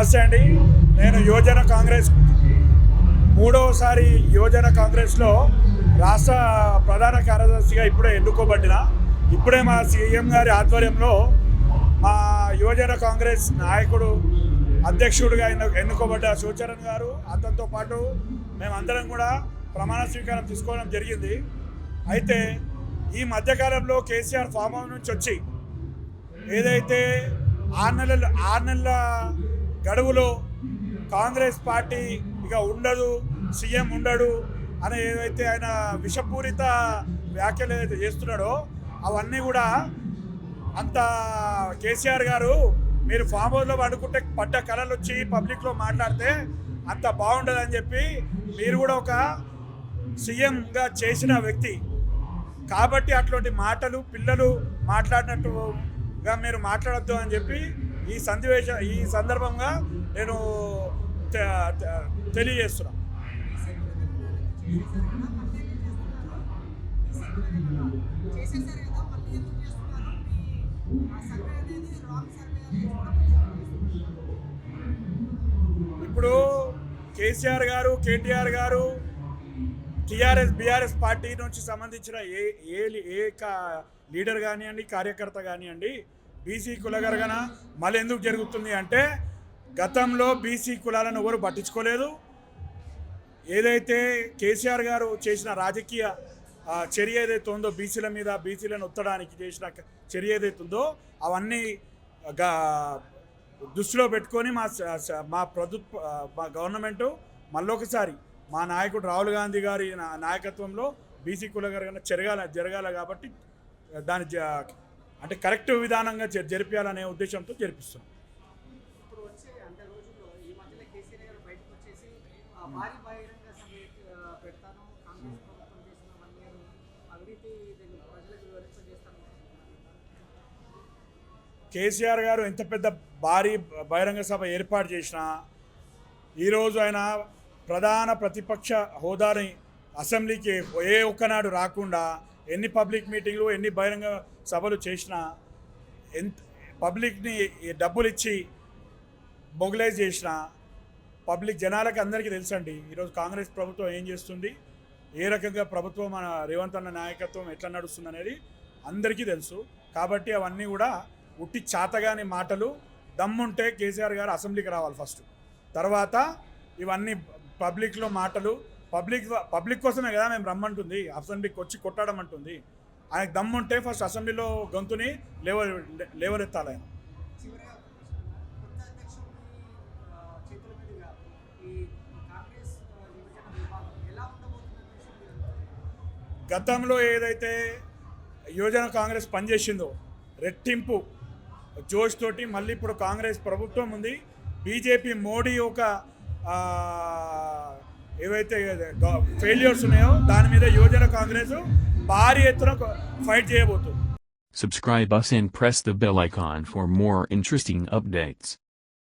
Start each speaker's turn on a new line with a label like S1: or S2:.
S1: నమస్తే అండి. నేను యువజన కాంగ్రెస్ మూడవసారి యువజన కాంగ్రెస్లో రాష్ట్ర ప్రధాన కార్యదర్శిగా ఇప్పుడే మా సీఎం గారి ఆధ్వర్యంలో మా యువజన కాంగ్రెస్ నాయకుడు అధ్యక్షుడిగా ఎన్నుకోబడ్డ శివచరణ్ గారు, అతనితో పాటు మేమందరం కూడా ప్రమాణ స్వీకారం తీసుకోవడం జరిగింది. అయితే ఈ మధ్యకాలంలో కేసీఆర్ ఫామ్ హౌస్ నుంచి వచ్చి ఏదైతే 6 నెలల గడువులో కాంగ్రెస్ పార్టీ ఇక ఉండదు, సీఎం ఉండడు అని ఏదైతే ఆయన విషపూరిత వ్యాఖ్యలు ఏదైతే చేస్తున్నాడో అవన్నీ కూడా అంత కేసీఆర్ గారు మీరు ఫామ్ హౌస్లో పడుకుంటే పడ్డ కళలు వచ్చి పబ్లిక్లో మాట్లాడితే అంత బాగుండదని చెప్పి మీరు కూడా ఒక సీఎంగా చేసిన వ్యక్తి కాబట్టి అట్లాంటి మాటలు పిల్లలు మాట్లాడినట్టుగా మీరు మాట్లాడద్దు అని చెప్పి ఈ సందర్భంగా నేను తెలియజేస్తున్నాను. ఇప్పుడు కేసీఆర్ గారు, కేటీఆర్ గారు బీఆర్ఎస్ పార్టీ నుంచి సంబంధించిన ఏ లీడర్ కానివ్వండి, కార్యకర్త కానివ్వండి, బీసీ కులగరగన మళ్ళీ ఎందుకు జరుగుతుంది అంటే గతంలో బీసీ కులాలను ఎవరు పట్టించుకోలేదు. ఏదైతే కేసీఆర్ గారు చేసిన రాజకీయ చర్య ఏదైతే ఉందో బీసీల మీద, బీసీలను ఒత్తడానికి చేసిన చర్య ఏదైతే ఉందో అవన్నీ దృష్టిలో పెట్టుకొని మా గవర్నమెంటు మళ్ళొకసారి మా నాయకుడు రాహుల్ గాంధీ గారి నాయకత్వంలో బీసీ కులగరగన జరగాల కాబట్టి దాని అంటే కరెక్ట్ విధానంగా జరిపించాలనే ఉద్దేశంతో జరిపిస్తున్నాం. కేసీఆర్ గారు ఎంత పెద్ద భారీ బహిరంగ సభ ఏర్పాటు చేసినా ఈరోజు ఆయన ప్రధాన ప్రతిపక్ష హోదాని అసెంబ్లీకి ఏ ఒక్కనాడు రాకుండా ఎన్ని పబ్లిక్ మీటింగ్లు, ఎన్ని బహిరంగ సభలు చేసినా, పబ్లిక్ని డబ్బులు ఇచ్చి మొబిలైజ్ చేసిన పబ్లిక్ జనాలకు అందరికీ తెలుసండి ఈరోజు కాంగ్రెస్ ప్రభుత్వం ఏం చేస్తుంది, ఏ రకంగా ప్రభుత్వం మన రేవంత్ అన్న నాయకత్వం ఎట్లా నడుస్తుంది అనేది అందరికీ తెలుసు. కాబట్టి అవన్నీ కూడా ఉట్టి చాతగాని మాటలు. దమ్ముంటే కేసీఆర్ గారు అసెంబ్లీకి రావాలి ఫస్ట్, తర్వాత ఇవన్నీ పబ్లిక్లో మాటలు. పబ్లిక్ కోసమే కదా మేము రమ్మంటుంది, అసెంబ్లీకి వచ్చి కొట్టాడమంటుంది. ఆయనకు దమ్ముంటే ఫస్ట్ అసెంబ్లీలో గొంతుని లేవనెత్తాలి ఆయన. గతంలో ఏదైతే యువజన కాంగ్రెస్ పనిచేసిందో రెట్టింపు జోష్ తోటి మళ్ళీ ఇప్పుడు కాంగ్రెస్ ప్రభుత్వం ఉంది. బీజేపీ మోడీ ఒక ఏవైతే ఫెయిల్యూర్స్ ఉన్నాయో దాని మీద యువజన కాంగ్రెస్ భారీ ఎత్తున ఫైట్ చేయబోతుంది.
S2: Subscribe us and press the bell icon for more interesting updates.